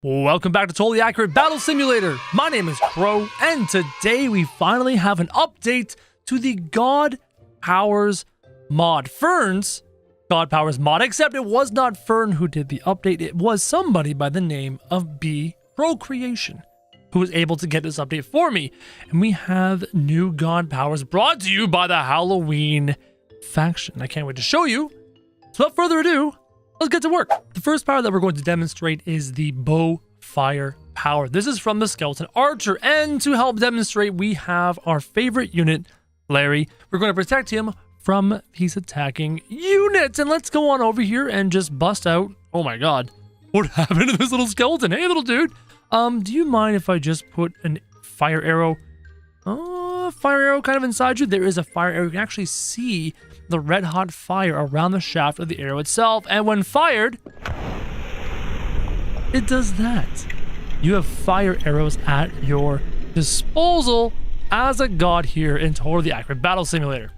Welcome back to Totally Accurate Battle Simulator. My name is Crow, and today we finally have an update to the God Powers mod. Fern's God Powers mod, except it was not Fern who did the update. It was somebody by the name of B Procreation who was able to get this update for me. And we have new God Powers brought to you by the Halloween faction. I can't wait to show you. So without further ado, let's get to work. The first power that we're going to demonstrate is the bow fire power. This is from the skeleton archer, and to help demonstrate, we have our favorite unit, Larry. We're going to protect him from these attacking units, and let's go on over here and just bust out. Oh my god, what happened to this little skeleton? Hey, little dude. Do you mind if I just put a fire arrow? Fire arrow kind of inside you. There is a fire arrow. You can actually see the red hot fire around the shaft of the arrow itself, and when fired, it does that. You have fire arrows at your disposal as a god here in Totally Accurate Battle Simulator.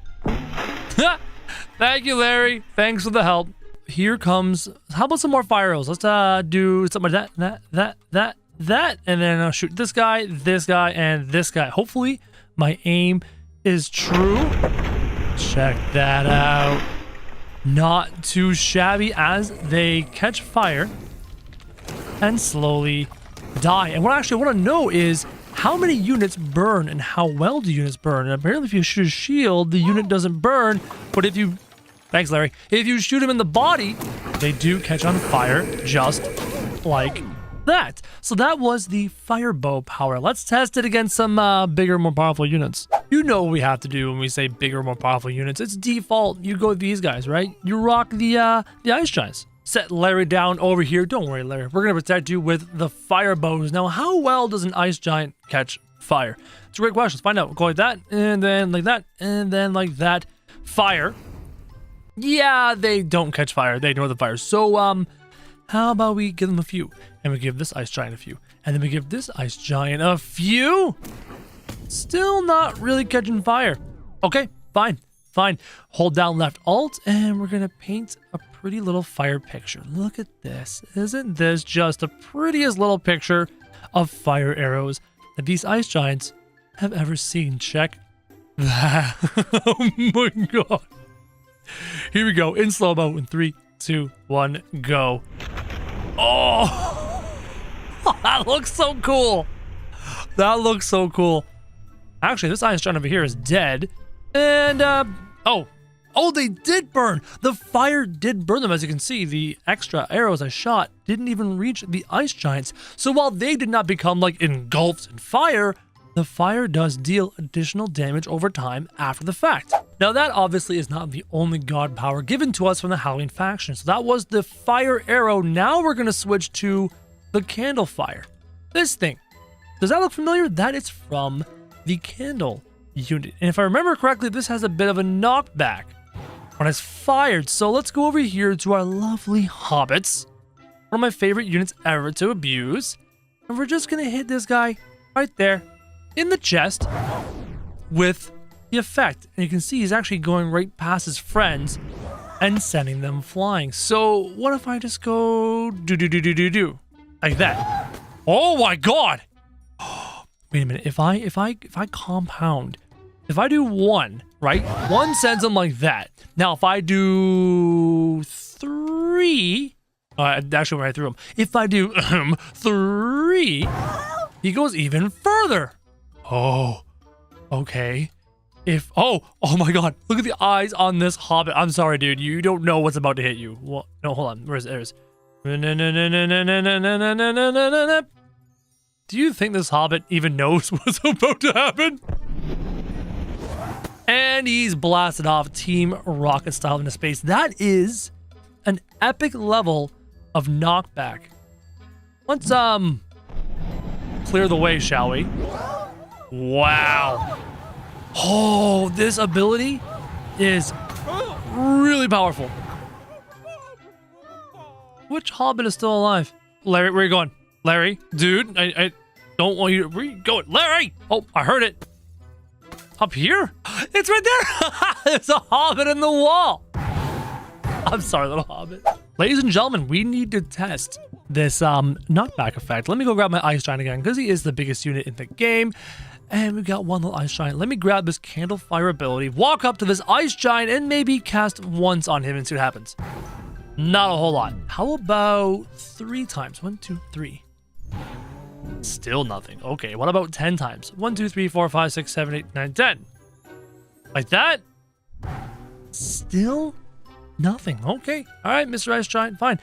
Thank you, Larry. Thanks for the help. Here comes, how about some more fire arrows? Let's do something like that, and then I'll shoot this guy, and this guy. Hopefully my aim is true. Check that out. Not too shabby as they catch fire and slowly die. And what I actually want to know is how many units burn and how well do units burn. And apparently if you shoot a shield, the unit doesn't burn. But if you... Thanks, Larry. If you shoot them in the body, they do catch on fire just like that. So that was the fire bow power. Let's test it against some bigger, more powerful units. You know what we have to do when we say bigger, more powerful units. It's default. You go with these guys, right? You rock the ice giants. Set Larry down over here. Don't worry, Larry. We're going to protect you with the fire bows. Now, how well does an ice giant catch fire? It's a great question. Let's find out. Go like that, and then like that, and then like that. Fire. Yeah, they don't catch fire. They ignore the fire. So, how about we give them a few? And we give this ice giant a few. And then we give this ice giant a few. Still not really catching fire. Okay, fine. Hold down left alt, and we're going to paint a pretty little fire picture. Look at this. Isn't this just the prettiest little picture of fire arrows that these ice giants have ever seen? Check that. Oh my god. Here we go, in slow-mo, in 3, 2, 1, go. Oh, that looks so cool. That looks so cool. Actually, this ice giant over here is dead. And, oh, they did burn. The fire did burn them. As you can see, the extra arrows I shot didn't even reach the ice giants. So while they did not become, like, engulfed in fire, the fire does deal additional damage over time after the fact. Now, that obviously is not the only god power given to us from the Halloween faction. So that was the fire arrow. Now we're going to switch to the candle fire. This thing. Does that look familiar? That is from the candle unit. And if I remember correctly, this has a bit of a knockback when it's fired. So let's go over here to our lovely hobbits. One of my favorite units ever to abuse. And we're just going to hit this guy right there in the chest with the effect. And you can see he's actually going right past his friends and sending them flying. So what if I just go do like that? Oh my god. Wait a minute. If I compound, if I do 1, right? 1 sends him like that. Now if I do 3, actually went right through him. If I do 3, he goes even further. Oh, okay. Oh my god, look at the eyes on this hobbit. I'm sorry, dude. You don't know what's about to hit you. What? No, hold on. There's. Do you think this hobbit even knows what's about to happen? And he's blasted off Team Rocket style into space. That is an epic level of knockback. Let's clear the way, shall we? Wow. Oh, this ability is really powerful. Which hobbit is still alive? Larry, where are you going? Larry, dude, I don't want you to... Where are you going? Larry! Oh, I heard it. Up here? It's right there. There's a hobbit in the wall. I'm sorry, little hobbit. Ladies and gentlemen, we need to test this knockback effect. Let me go grab my Ice Giant again because he is the biggest unit in the game. And we got one little Ice Giant. Let me grab this Candle Fire ability, walk up to this Ice Giant, and maybe cast once on him and see what happens. Not a whole lot. How about 3 times? 1, 2, 3. Still nothing. Okay, what about 10 times? 1, 2, 3, 4, 5, 6, 7, 8, 9, 10. Like that? Still nothing. Okay. All right, Mr. Ice Giant. Fine.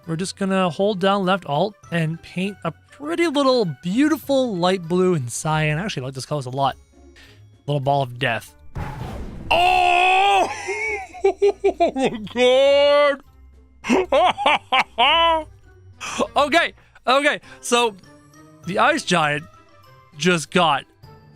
We're just gonna hold down left alt and paint a pretty little beautiful light blue and cyan. I actually like this color a lot. Little ball of death. Oh! Oh my god! Okay. So the Ice Giant just got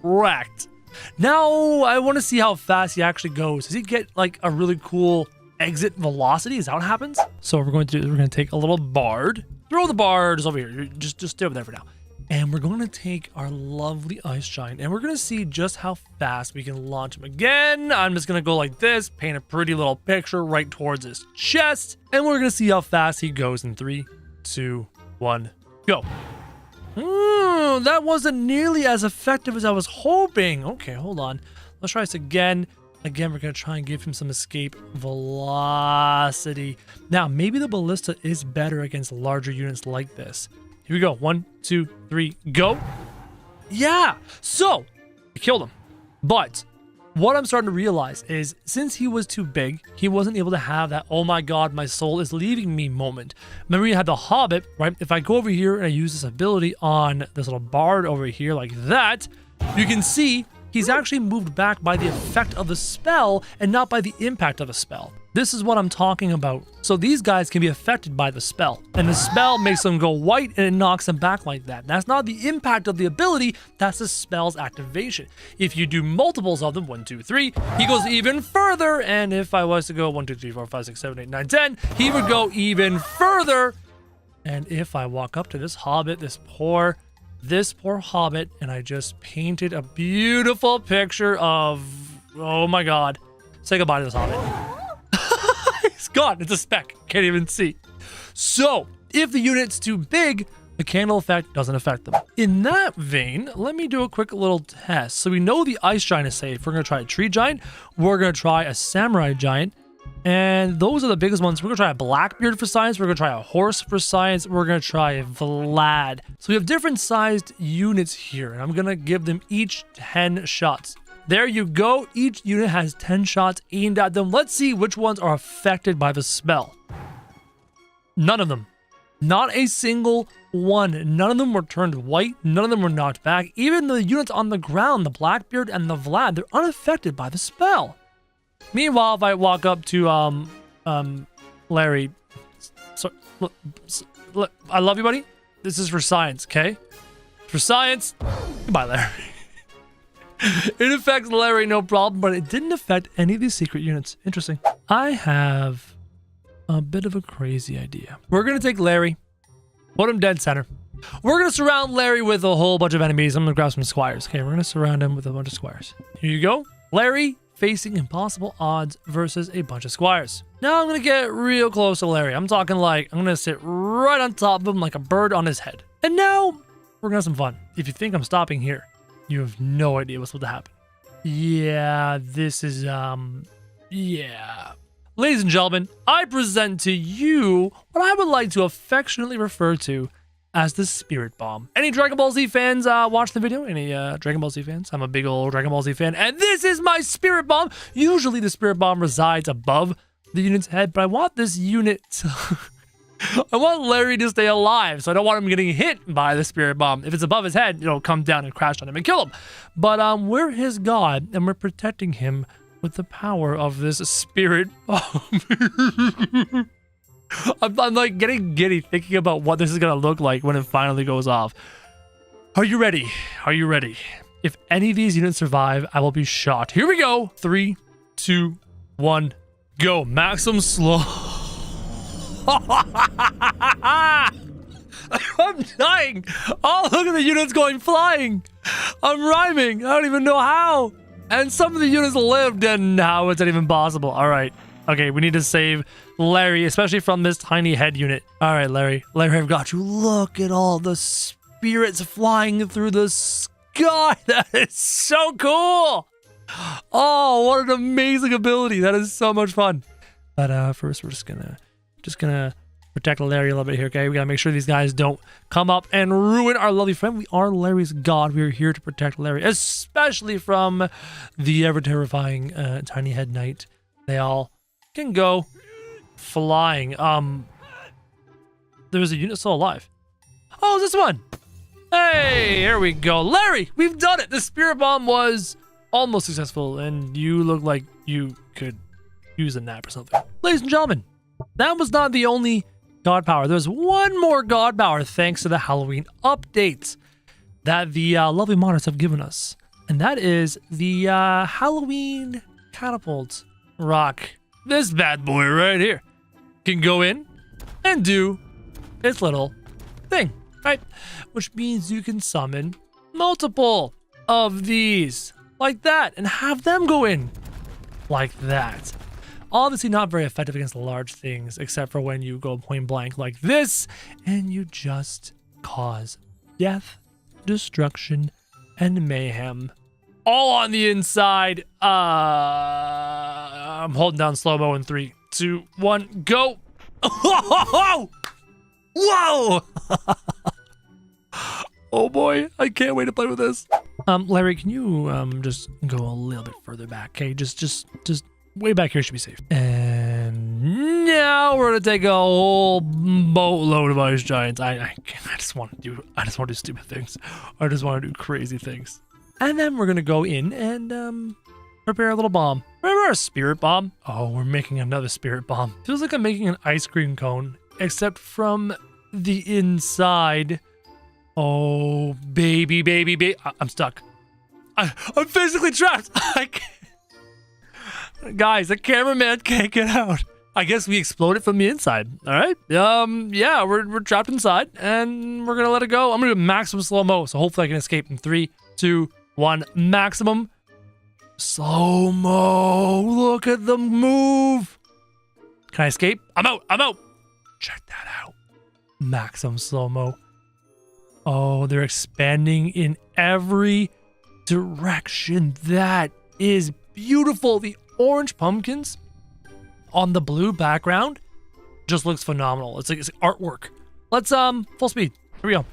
wrecked. Now I want to see how fast he actually goes. Does he get like a really cool exit velocity? Is that what happens? So what we're going to do is we're going to take a little bard. Throw the bards over here. Just stay over there for now. And we're going to take our lovely Ice Giant and we're going to see just how fast we can launch him. Again, I'm just going to go like this, paint a pretty little picture right towards his chest. And we're going to see how fast he goes in 3, 2, 1, go. That wasn't nearly as effective as I was hoping. Okay, hold on. Let's try this again. Again, we're going to try and give him some escape velocity. Now, maybe the ballista is better against larger units like this. Here we go. 1, 2, 3, go. Yeah. So, I killed him. But what I'm starting to realize is since he was too big, he wasn't able to have that, oh my god, my soul is leaving me moment. Remember you had the Hobbit, right? If I go over here and I use this ability on this little bard over here like that, you can see he's actually moved back by the effect of the spell and not by the impact of the spell. This is what I'm talking about. So these guys can be affected by the spell, and the spell makes them go white and it knocks them back like that. That's not the impact of the ability, that's the spell's activation. If you do multiples of them, 1, 2, 3, he goes even further, and if I was to go 1, 2, 3, 4, 5, 6, 7, 8, 9, 10, he would go even further. And if I walk up to this hobbit, this poor hobbit, and I just painted a beautiful picture of, oh my god, say goodbye to this hobbit. It's gone. It's a speck. Can't even see. So if the unit's too big, the candle effect doesn't affect them. In that vein, let me do a quick little test. So we know the Ice Giant is safe. We're going to try a Tree Giant. We're going to try a Samurai Giant. And those are the biggest ones. We're going to try a Blackbeard for science. We're going to try a Horse for science. We're going to try a Vlad. So we have different sized units here, and I'm going to give them each 10 shots. There you go. Each unit has 10 shots aimed at them. Let's see which ones are affected by the spell. None of them. Not a single one. None of them were turned white. None of them were knocked back. Even the units on the ground, the Blackbeard and the Vlad, they're unaffected by the spell. Meanwhile, if I walk up to Larry, look, I love you, buddy. This is for science, okay? For science. Goodbye, Larry. It affects Larry, no problem, but it didn't affect any of these secret units. Interesting. I have a bit of a crazy idea. We're gonna take Larry, put him dead center. We're gonna surround Larry with a whole bunch of enemies. I'm gonna grab some squires. Okay, we're gonna surround him with a bunch of squires. Here you go. Larry facing impossible odds versus a bunch of squires. Now I'm gonna get real close to Larry. I'm talking like I'm gonna sit right on top of him like a bird on his head. And now we're gonna have some fun. If you think I'm stopping here, you have no idea what's about to happen. Yeah, this is yeah. Ladies and gentlemen, I present to you what I would like to affectionately refer to as the Spirit Bomb. Any Dragon Ball Z fans watch the video? Any Dragon Ball Z fans? I'm a big old Dragon Ball Z fan, and this is my Spirit Bomb. Usually the Spirit Bomb resides above the unit's head, but I want this unit to I want Larry to stay alive, so I don't want him getting hit by the Spirit Bomb. If it's above his head, it'll come down and crash on him and kill him. But we're his god, and we're protecting him with the power of this Spirit Bomb. I'm like getting giddy thinking about what this is gonna look like when it finally goes off. Are you ready? Are you ready? If any of these units survive, I will be shot. Here we go. 3, 2, 1, go. Maximum slow. I'm dying. Oh, look at the units going flying. I'm rhyming. I don't even know how. And some of the units lived, and how is that even possible? All right. Okay, we need to save Larry, especially from this tiny head unit. All right, Larry. Larry, I've got you. Look at all the spirits flying through the sky. That is so cool. Oh, what an amazing ability. That is so much fun. But first, we're just gonna protect Larry a little bit here, okay? We gotta make sure these guys don't come up and ruin our lovely friend. We are Larry's god. We are here to protect Larry, especially from the ever-terrifying tiny head knight. They all can go flying. There's a unit still alive. Oh, this one. Hey, here we go. Larry, we've done it. The spirit bomb was almost successful, and you look like you could use a nap or something. Ladies and gentlemen, that was not the only god power. There's one more god power thanks to the Halloween update that the lovely modders have given us. And that is the Halloween Catapult rock. This bad boy right here can go in and do its little thing, right? Which means you can summon multiple of these like that and have them go in like that. Obviously not very effective against large things, except for when you go point blank like this and you just cause death, destruction, and mayhem. All on the inside. I'm holding down slow-mo in 3, 2, 1, go. Whoa! Oh boy, I can't wait to play with this. Larry, can you just go a little bit further back, okay? Just way back here should be safe. And now we're gonna take a whole boatload of ice giants. I just want to do stupid things. I just want to do crazy things. And then we're gonna go in and prepare a little bomb. Remember our spirit bomb? Oh, we're making another spirit bomb. Feels like I'm making an ice cream cone, except from the inside. Oh, baby. I'm stuck. I'm physically trapped. I can't. Guys, the cameraman can't get out. I guess we exploded from the inside. All right. Yeah, we're trapped inside, and we're gonna let it go. I'm gonna do maximum slow-mo, so hopefully I can escape in 3, 2, 1. Maximum slow-mo. Look at the move. Can I escape? I'm out. Check that out. Maximum slow-mo. Oh, they're expanding in every direction. That is beautiful. The orange pumpkins on the blue background just looks phenomenal. It's like artwork. Let's full speed. Here we go.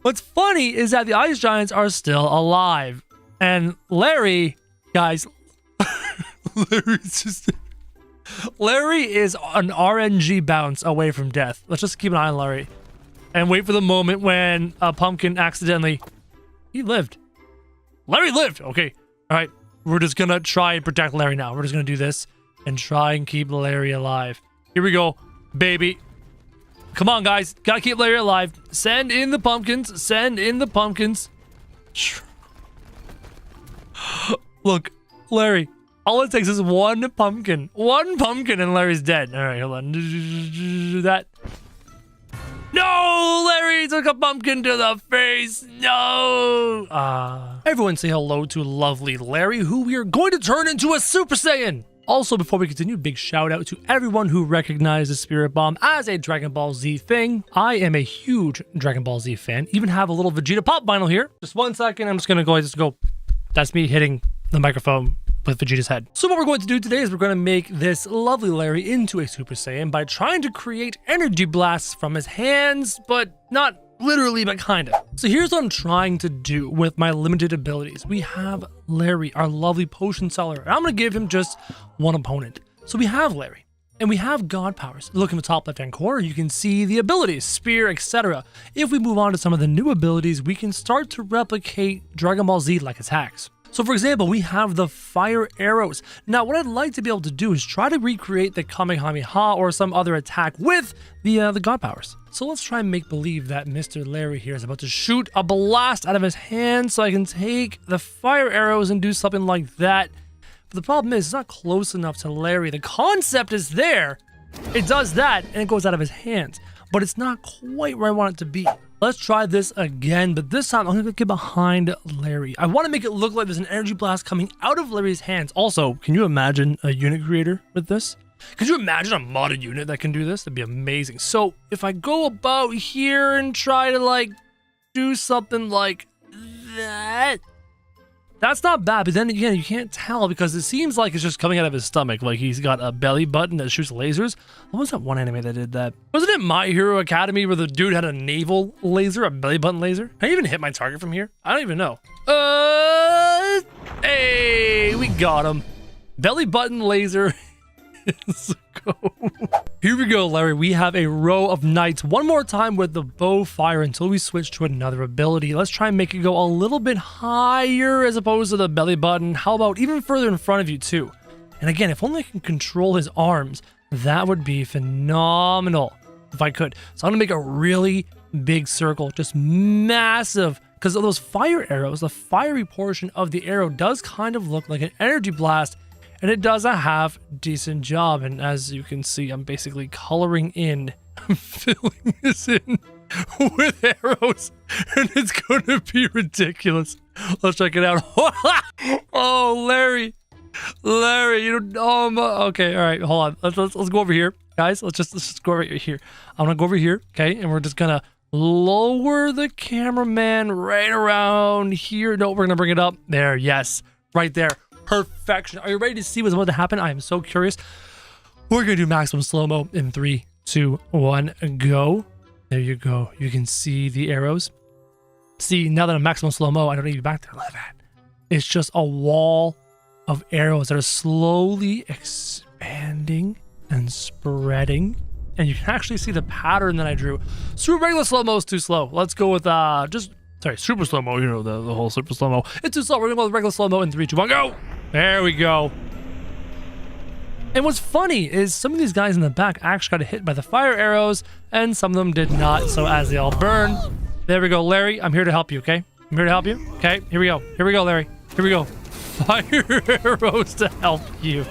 What's funny is that the ice giants are still alive, and Larry, guys, Larry is an RNG bounce away from death. Let's just keep an eye on Larry and wait for the moment when a pumpkin accidentally... He lived. Larry lived! Okay. Alright. We're just gonna try and protect Larry now. We're just gonna do this and try and keep Larry alive. Here we go, baby. Come on, guys. Gotta keep Larry alive. Send in the pumpkins. Send in the pumpkins. Look, Larry. All it takes is one pumpkin. One pumpkin and Larry's dead. Alright, hold on. That... No! Larry took a pumpkin to the face! No! Everyone say hello to lovely Larry, who we are going to turn into a Super Saiyan! Also, before we continue, big shout out to everyone who recognized the Spirit Bomb as a Dragon Ball Z thing. I am a huge Dragon Ball Z fan. Even have a little Vegeta pop vinyl here. Just 1 second, I'm just gonna go. That's me hitting the microphone with Vegeta's head. So what we're going to do today is we're going to make this lovely Larry into a Super Saiyan by trying to create energy blasts from his hands, but not literally, but kind of. So here's what I'm trying to do with my limited abilities. We have Larry, our lovely potion seller, and I'm going to give him just one opponent. So we have Larry, and we have god powers. Look in the top left-hand corner, you can see the abilities, spear, etc. If we move on to some of the new abilities, we can start to replicate Dragon Ball Z-like attacks. So for example, we have the fire arrows. Now what I'd like to be able to do is try to recreate the Kamehameha or some other attack with the god powers. So let's try and make believe that Mr. Larry here is about to shoot a blast out of his hand so I can take the fire arrows and do something like that. But the problem is it's not close enough to Larry. The concept is there. It does that and it goes out of his hands, but it's not quite where I want it to be. Let's try this again, but this time I'm gonna get behind Larry. I want to make it look like there's an energy blast coming out of Larry's hands. Also, can you imagine a unit creator with this? Could you imagine a modded unit that can do this? That'd be amazing. So if I go about here and try to like do something like that, that's not bad. But then again, you can't tell because it seems like it's just coming out of his stomach. Like he's got a belly button that shoots lasers. What was that one anime that did that? Wasn't it My Hero Academy where the dude had a navel laser, a belly button laser? Can I even hit my target from here? I don't even know. Hey, we got him. Belly button laser. Let's go. Here we go, Larry. We have a row of knights. One more time with the bow fire until we switch to another ability. Let's try and make it go a little bit higher as opposed to the belly button. How about even further in front of you too? And again, if only I can control his arms, that would be phenomenal if I could. So I'm gonna make a really big circle, just massive, because of those fire arrows. The fiery portion of the arrow does kind of look like an energy blast. And it does a half decent job. And as you can see, I'm basically coloring in, I'm filling this in with arrows. And it's going to be ridiculous. Let's check it out. Oh, Larry. Larry, you don't, okay, all right, hold on. Let's go over here. Guys, let's just go over here. I'm going to go over here, okay? And we're just going to lower the cameraman right around here. No, we're going to bring it up. There, yes, right there. Perfection. Are you ready to see what's about to happen? I am so curious. We're gonna do maximum slow-mo in 3, 2, 1, go. There you go. You can see the arrows. See, now that I'm maximum slow-mo, I don't need you back there. Look at that. It's just a wall of arrows that are slowly expanding and spreading. And you can actually see the pattern that I drew. Super regular slow-mo is too slow. Let's go with super slow-mo, you know, the whole super slow-mo. It's too slow. We're gonna go with regular slow-mo in 3, 2, 1, go! There we go. And what's funny is some of these guys in the back actually got hit by the fire arrows, and some of them did not. So as they all burn, there we go. Larry, I'm here to help you, okay? I'm here to help you. Okay, here we go. Here we go, Larry. Here we go. Fire arrows to help you.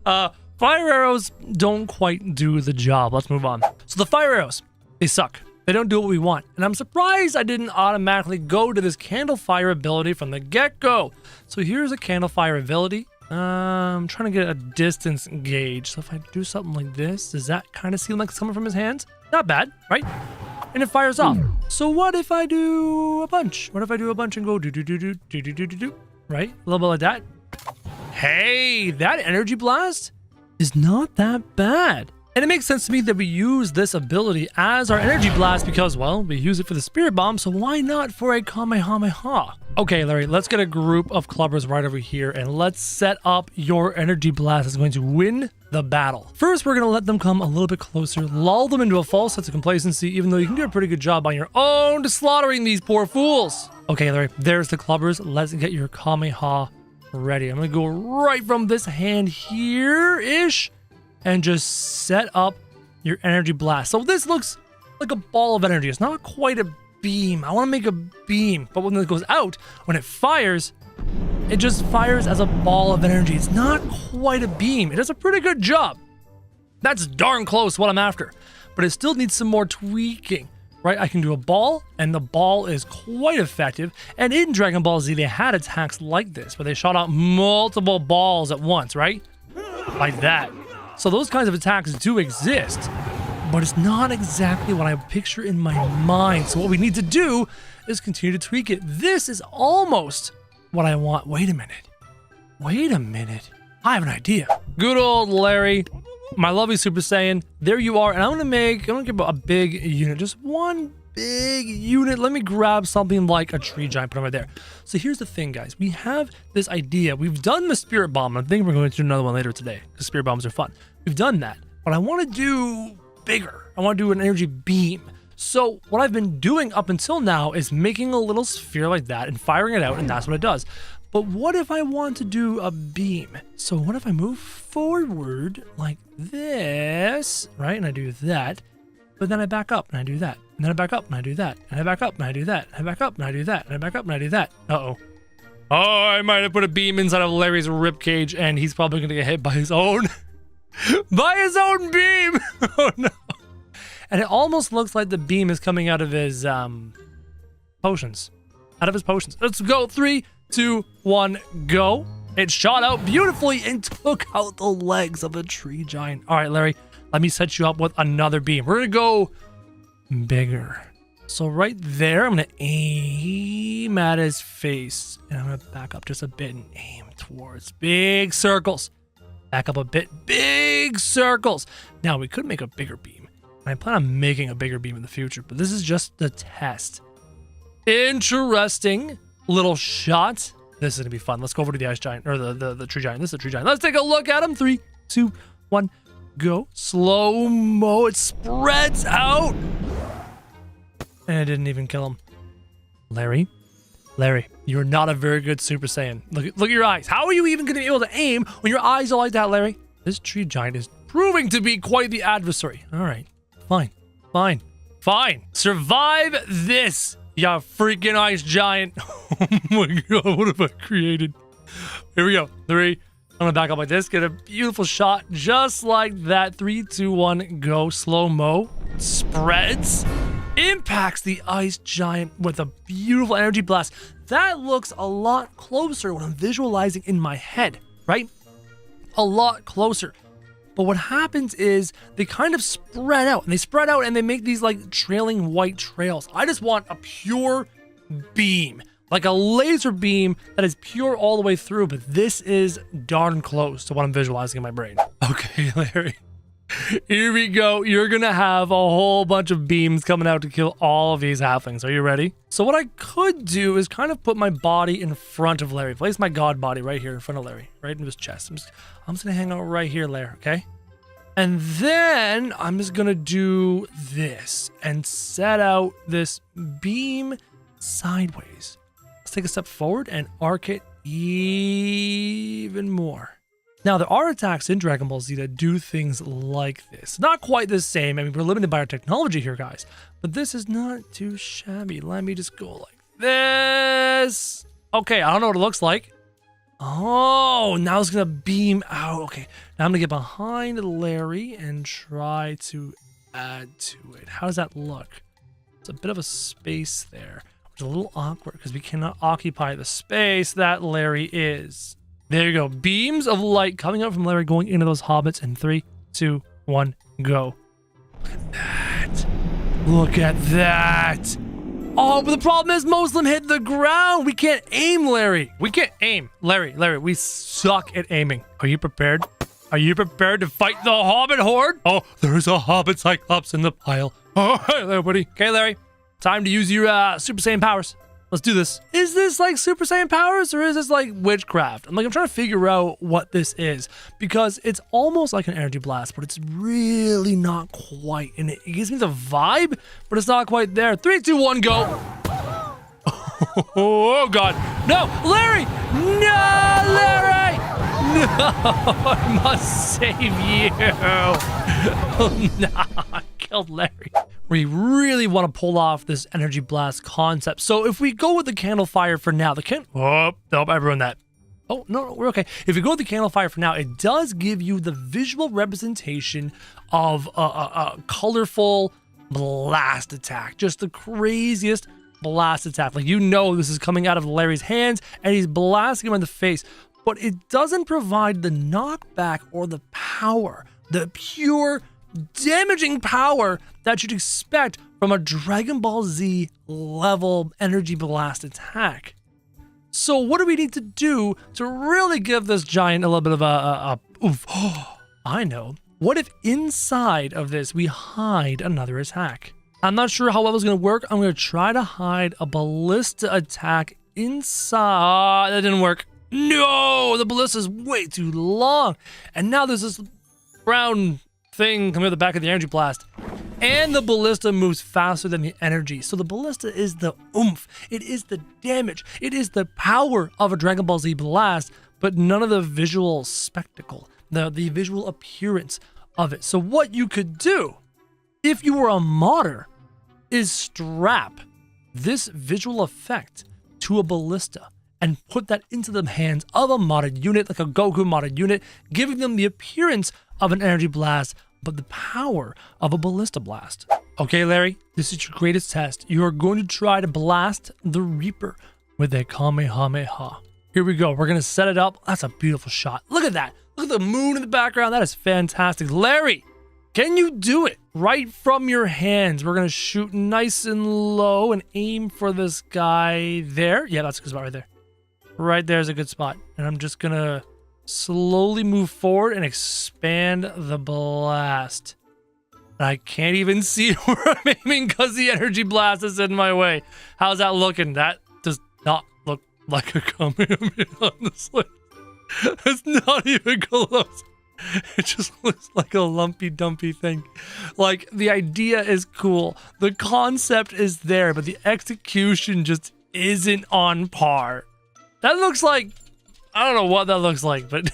Fire arrows don't quite do the job. Let's move on. So the fire arrows, they suck. They don't do what we want. And I'm surprised I didn't automatically go to this candle fire ability from the get-go. So here's a candle fire ability. I'm trying to get a distance gauge. So if I do something like this, does that kind of seem like it's coming from his hands? Not bad, right? And it fires off. So what if I do a bunch? What if I do a bunch and go do, right? A little bit like that. Hey, that energy blast is not that bad. And it makes sense to me that we use this ability as our energy blast because, well, we use it for the spirit bomb, so why not for a Kamehameha? Okay, Larry, let's get a group of clubbers right over here and let's set up your energy blast that's going to win the battle. First, we're going to let them come a little bit closer, lull them into a false sense of complacency, even though you can do a pretty good job on your own to slaughtering these poor fools. Okay, Larry, there's the clubbers. Let's get your Kamehameha ready. I'm going to go right from this hand here-ish and just set up your energy blast. So this looks like a ball of energy. It's not quite a beam. I want to make a beam, but when it goes out, when it fires, it just fires as a ball of energy. It's not quite a beam. It does a pretty good job. That's darn close to what I'm after, but it still needs some more tweaking, right? I can do a ball, and the ball is quite effective. And in Dragon Ball Z, they had attacks like this, where they shot out multiple balls at once, right? Like that. So those kinds of attacks do exist, but it's not exactly what I picture in my mind. So what we need to do is continue to tweak it. This is almost what I want. Wait a minute. Wait a minute. I have an idea. Good old Larry, my lovely Super Saiyan. There you are. And I'm gonna give a big unit, just one big unit. Let me grab something like a tree giant, put it right there. So here's the thing, guys. We have this idea. We've done the spirit bomb. I think we're going to do another one later today because spirit bombs are fun. We've done that, but I want to do bigger. I want to do an energy beam. So what I've been doing up until now is making a little sphere like that and firing it out, and that's what it does. But what if I want to do a beam? So what if I move forward like this, right? And I do that, but then I back up and I do that. And then I back up and I do that. And I back up and I do that. And I back up and I do that. And I back up and I do that. Uh-oh. Oh, I might have put a beam inside of Larry's ribcage, and he's probably going to get hit by his own... by his own beam! Oh, no. And it almost looks like the beam is coming out of his potions. Out of his potions. Let's go. 3, 2, 1, go. It shot out beautifully and took out the legs of a tree giant. All right, Larry, let me set you up with another beam. We're going to go bigger. So right there, I'm going to aim at his face. And I'm going to back up just a bit and aim towards big circles. Back up a bit, big circles. Now, we could make a bigger beam. And I plan on making a bigger beam in the future, but this is just the test. Interesting little shot. This is going to be fun. Let's go over to the ice giant, or the tree giant. This is the tree giant. Let's take a look at him. 3, 2, 1, go. Slow-mo. It spreads out. And it didn't even kill him. Larry, you're not a very good Super Saiyan. Look at your eyes. How are you even going to be able to aim when your eyes are like that, Larry? This tree giant is proving to be quite the adversary. All right, fine. Survive this, you freaking ice giant. Oh my God, what have I created? Here we go. 3. I'm going to back up like this. Get a beautiful shot just like that. 3, 2, 1, go. Slow-mo. Spreads. Impacts the ice giant with a beautiful energy blast. That looks a lot closer when I'm visualizing in my head, right? A lot closer. But what happens is they kind of spread out, and they make these like trailing white trails. I just want a pure beam, like a laser beam that is pure all the way through, but this is darn close to what I'm visualizing in my brain. Okay, Larry. Here we go. You're gonna have a whole bunch of beams coming out to kill all of these halflings. Are you ready? So what I could do is kind of put my body in front of Larry. Place my god body right here in front of Larry, right in his chest. I'm just gonna hang out right here, Larry, okay? And then I'm just gonna do this and set out this beam sideways. Let's take a step forward and arc it even more. Now, there are attacks in Dragon Ball Z that do things like this. Not quite the same. I mean, we're limited by our technology here, guys. But this is not too shabby. Let me just go like this. Okay, I don't know what it looks like. Oh, now it's going to beam out. Okay, now I'm going to get behind Larry and try to add to it. How does that look? It's a bit of a space there, which is a little awkward because we cannot occupy the space that Larry is. There you go. Beams of light coming out from Larry going into those hobbits in 3, 2, 1, go. Look at that. Look at that. Oh, but the problem is most of them hit the ground. We can't aim, Larry. We can't aim. Larry, we suck at aiming. Are you prepared? Are you prepared to fight the hobbit horde? Oh, there's a hobbit cyclops in the pile. Oh, hi there, buddy. Okay, Larry. Time to use your Super Saiyan powers. Let's do this. Is this like Super Saiyan powers or is this like witchcraft? I'm trying to figure out what this is because it's almost like an energy blast, but it's really not quite. And it gives me the vibe, but it's not quite there. 3, 2, 1, go. Oh, God. No, Larry. No, Larry. No, I must save you. Oh, no, I killed Larry. We really want to pull off this energy blast concept. So if we go with the candle fire for now, oh, nope, I ruined that. Oh, no, we're okay. If we go with the candle fire for now, it does give you the visual representation of a colorful blast attack. Just the craziest blast attack. Like, you know this is coming out of Larry's hands and he's blasting him in the face. But it doesn't provide the knockback or the power, the pure damaging power that you'd expect from a Dragon Ball Z level energy blast attack. So what do we need to do to really give this giant a little bit of a oof? Oh, I know. What if inside of this we hide another attack? I'm not sure how well it's going to work. I'm going to try to hide a ballista attack inside. That didn't work. No, the ballista is way too long. And now there's this brown thing coming out the back of the energy blast. And the ballista moves faster than the energy. So the ballista is the oomph. It is the damage. It is the power of a Dragon Ball Z blast, but none of the visual spectacle, the visual appearance of it. So what you could do, if you were a modder, is strap this visual effect to a ballista and put that into the hands of a modded unit, like a Goku modded unit, giving them the appearance of an energy blast, but the power of a ballista blast. Okay, Larry, this is your greatest test. You are going to try to blast the Reaper with a Kamehameha. Here we go. We're going to set it up. That's a beautiful shot. Look at that. Look at the moon in the background. That is fantastic. Larry, can you do it? Right from your hands. We're going to shoot nice and low and aim for this guy there. Yeah, that's a good spot right there. Right there's a good spot. And I'm just going to slowly move forward and expand the blast. And I can't even see where I'm aiming because the energy blast is in my way. How's that looking? That does not look like a Kamehameha, honestly. It's not even close. It just looks like a lumpy dumpy thing. Like, the idea is cool. The concept is there, but the execution just isn't on par. That looks like, I don't know what that looks like, but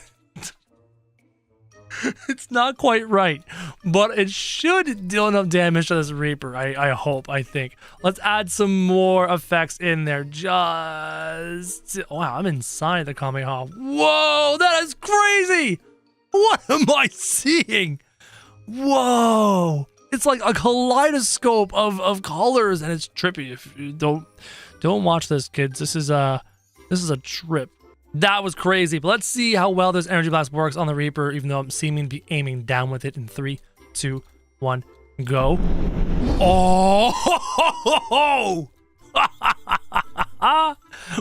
it's not quite right. But it should deal enough damage to this Reaper, I hope, I think. Let's add some more effects in there. Just, wow, I'm inside the Kamehameha. Whoa, that is crazy! What am I seeing? Whoa! It's like a kaleidoscope of colors, and it's trippy. If you don't watch this, kids. This is a trip. That was crazy. But let's see how well this energy blast works on the Reaper, even though I'm seeming to be aiming down with it in 3, 2, 1, go. Oh!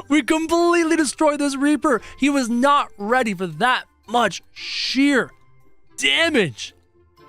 We completely destroyed this Reaper. He was not ready for that much sheer damage.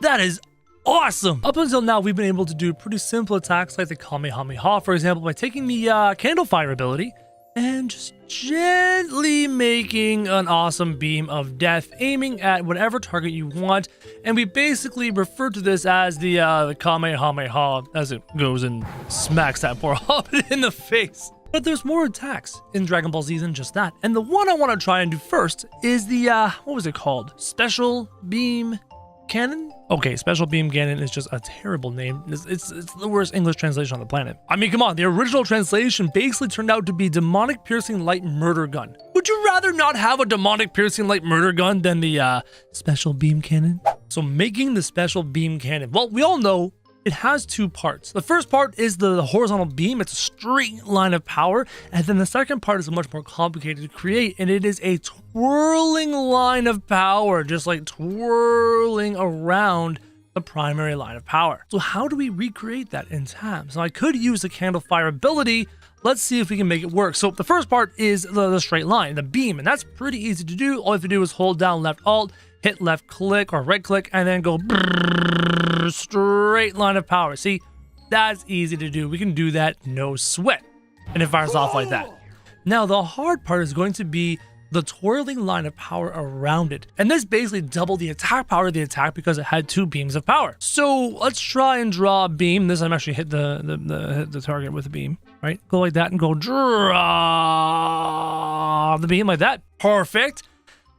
That is awesome. Up until now, we've been able to do pretty simple attacks like the Kamehameha, for example, by taking the candle fire ability and just gently making an awesome beam of death, aiming at whatever target you want. And we basically refer to this as the Kamehameha as it goes and smacks that poor hobbit in the face. But there's more attacks in Dragon Ball Z than just that. And the one I want to try and do first is the, what was it called? Special Beam Cannon? Okay, Special Beam Cannon is just a terrible name. It's the worst English translation on the planet. I mean, come on, the original translation basically turned out to be Demonic Piercing Light Murder Gun. Would you rather not have a Demonic Piercing Light Murder Gun than the Special Beam Cannon? So making the Special Beam Cannon, well, we all know it has two parts. The first part is the horizontal beam. It's a straight line of power. And then the second part is much more complicated to create. And it is a twirling line of power, just like twirling around the primary line of power. So how do we recreate that in tabs? Now I could use the candle fire ability. Let's see if we can make it work. So the first part is the straight line, the beam. And that's pretty easy to do. All you have to do is hold down left alt, hit left click or right click, and then go straight line of power. See, that's easy to do. We can do that no sweat. And it fires off like that. Now, the hard part is going to be the twirling line of power around it. And this basically doubled the attack power of the attack because it had two beams of power. So let's try and draw a beam. This time actually hit the target with a beam, right? Go like that and go draw the beam like that. Perfect.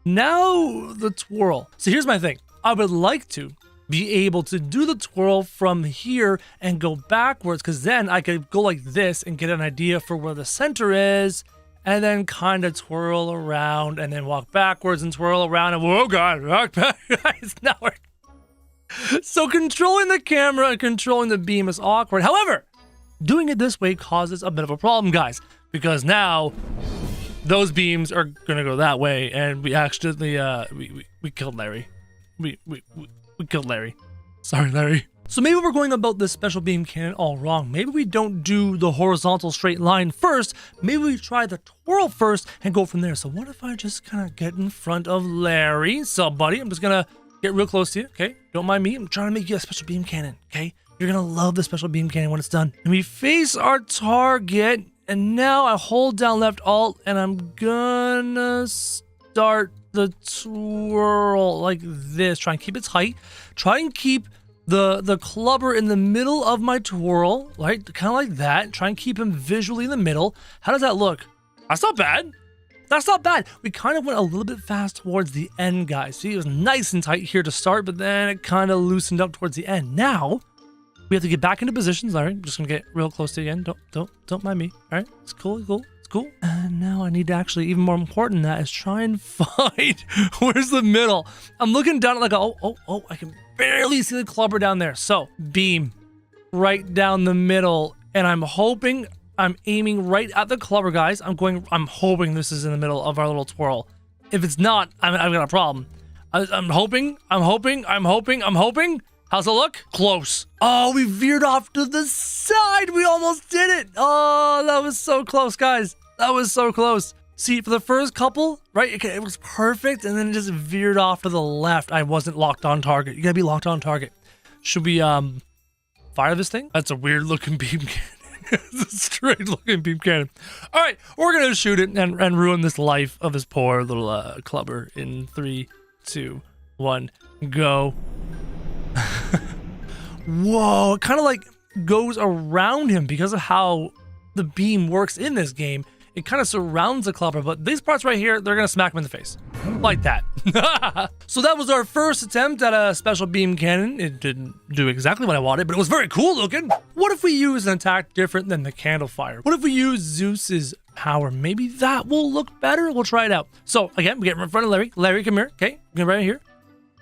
Now the twirl. So here's my thing. I would like to be able to do the twirl from here and go backwards, because then I could go like this and get an idea for where the center is, and then kind of twirl around and then walk backwards and twirl around and whoa god, walk back. It's not working. So controlling the camera and controlling the beam is awkward. However, doing it this way causes a bit of a problem, guys, because now those beams are gonna go that way, and we actually we killed Larry. We killed Larry. Sorry, Larry. So maybe we're going about this special beam cannon all wrong. Maybe we don't do the horizontal straight line first. Maybe we try the twirl first and go from there. So what if I just kind of get in front of Larry? So, buddy, I'm just gonna get real close to you. Okay, don't mind me. I'm trying to make you a special beam cannon. Okay, you're gonna love the special beam cannon when it's done. And we face our target. And now I hold down left alt and I'm gonna start the twirl like this. Try and keep it tight. Try and keep the clubber in the middle of my twirl, right? Kind of like that. Try and keep him visually in the middle. How does that look? That's not bad. That's not bad. We kind of went a little bit fast towards the end, guys. See, it was nice and tight here to start, but then it kind of loosened up towards the end. Now, we have to get back into positions, Larry. I'm just gonna get real close to you again. Don't mind me. All right, it's cool, cool. And now I need to actually, even more important than that, is try and find where's the middle. I'm looking down at like, oh, I can barely see the clubber down there. So beam right down the middle. And I'm aiming right at the clubber, guys. I'm hoping this is in the middle of our little twirl. If it's not, I've got a problem. I'm hoping. How's it look? Close. Oh, we veered off to the side. We almost did it. Oh, that was so close, guys. That was so close. See, for the first couple, right, it was perfect, and then it just veered off to the left. I wasn't locked on target. You gotta be locked on target. Should we, fire this thing? That's a weird looking beam cannon. It's a straight looking beam cannon. All right, we're gonna shoot it and ruin this life of this poor little clubber in 3, 2, 1, go. Whoa, it kind of like goes around him because of how the beam works in this game. It kind of surrounds the clubber, but these parts right here, they're gonna smack him in the face like that. So that was our first attempt at a special beam cannon. It didn't do exactly what I wanted, but it was very cool looking. What if we use an attack different than the candle fire? What if we use Zeus's power? Maybe that will look better. We'll try it out. So again, we get in front of Larry. Larry, come here. Okay, get right here.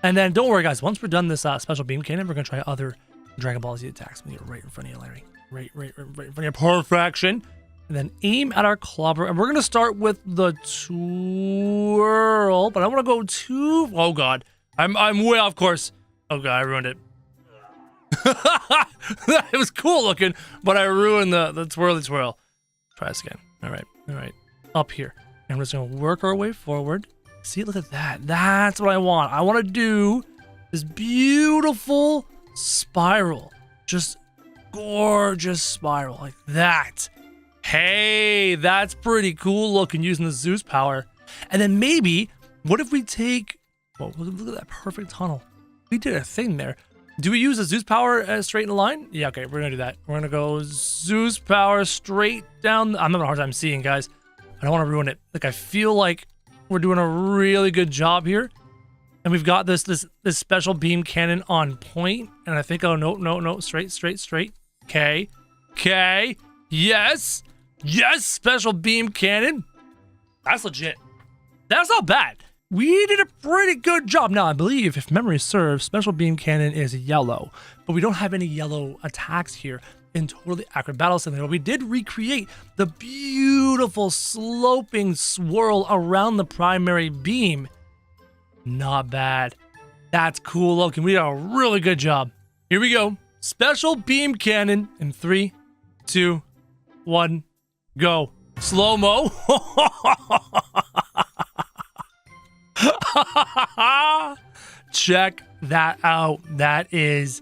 And then don't worry, guys. Once we're done this special beam cannon, we're gonna try other Dragon Ball Z attacks. We get right in front of you, Larry. Right in front of you. Perfection. And then aim at our clubber. And we're going to start with the twirl. But I want to go too... Oh, God. I'm way off course. Oh, God. I ruined it. It was cool looking, but I ruined the twirly twirl. Try this again. All right. Up here. And we're just going to work our way forward. See, look at that. That's what I want. I want to do this beautiful spiral. Just gorgeous spiral like that. Hey, that's pretty cool looking using the Zeus power. And then maybe, what if we take... Whoa, look at that perfect tunnel. We did a thing there. Do we use the Zeus power straight in the line? Yeah, okay, we're gonna do that. We're gonna go Zeus power straight down. I'm having a hard time seeing, guys. I don't want to ruin it. Like, I feel like we're doing a really good job here. And we've got this special beam cannon on point. And I think, oh, no, straight. Okay. Yes, special beam cannon. That's legit. That's not bad. We did a pretty good job. Now, I believe, if memory serves, special beam cannon is yellow, but we don't have any yellow attacks here in Totally Accurate Battle Simulator. We did recreate the beautiful sloping swirl around the primary beam. Not bad. That's cool looking. We did a really good job. Here we go. Special beam cannon in 3, 2, 1, go. Slow-mo. Check that out. That is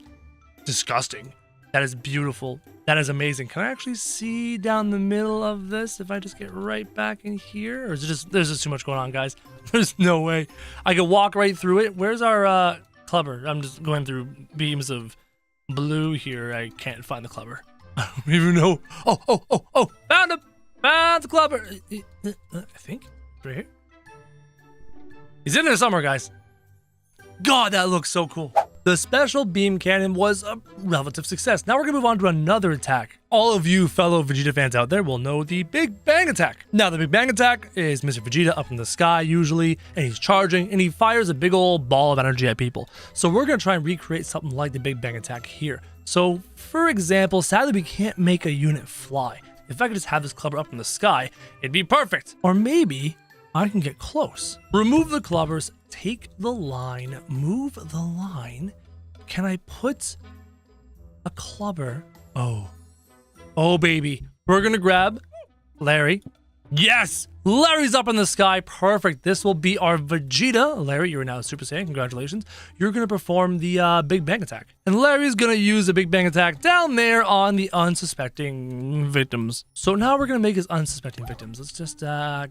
disgusting. That is beautiful. That is amazing. Can I actually see down the middle of this if I just get right back in here? Or is it just, there's just too much going on, guys. There's no way. I could walk right through it. Where's our clubber? I'm just going through beams of blue here. I can't find the clubber. I don't even know. Oh. Found him. Found the clubber. I think. Right here. He's in there somewhere, guys. God, that looks so cool. The special beam cannon was a relative success. Now we're going to move on to another attack. All of you fellow Vegeta fans out there will know the Big Bang Attack. Now, the Big Bang Attack is Mr. Vegeta up in the sky usually, and he's charging, and he fires a big old ball of energy at people. So we're going to try and recreate something like the Big Bang Attack here. So, for example, sadly we can't make a unit fly. If I could just have this clubber up in the sky, it'd be perfect. Or maybe I can get close. Remove the clubbers, take the line, move the line. Can I put a clubber? Oh baby. We're gonna grab Larry. Yes! Larry's up in the sky. Perfect. This will be our Vegeta. Larry, you're now Super Saiyan. Congratulations. You're going to perform the Big Bang Attack. And Larry's going to use the Big Bang Attack down there on the unsuspecting victims. So now we're going to make his unsuspecting victims. Let's just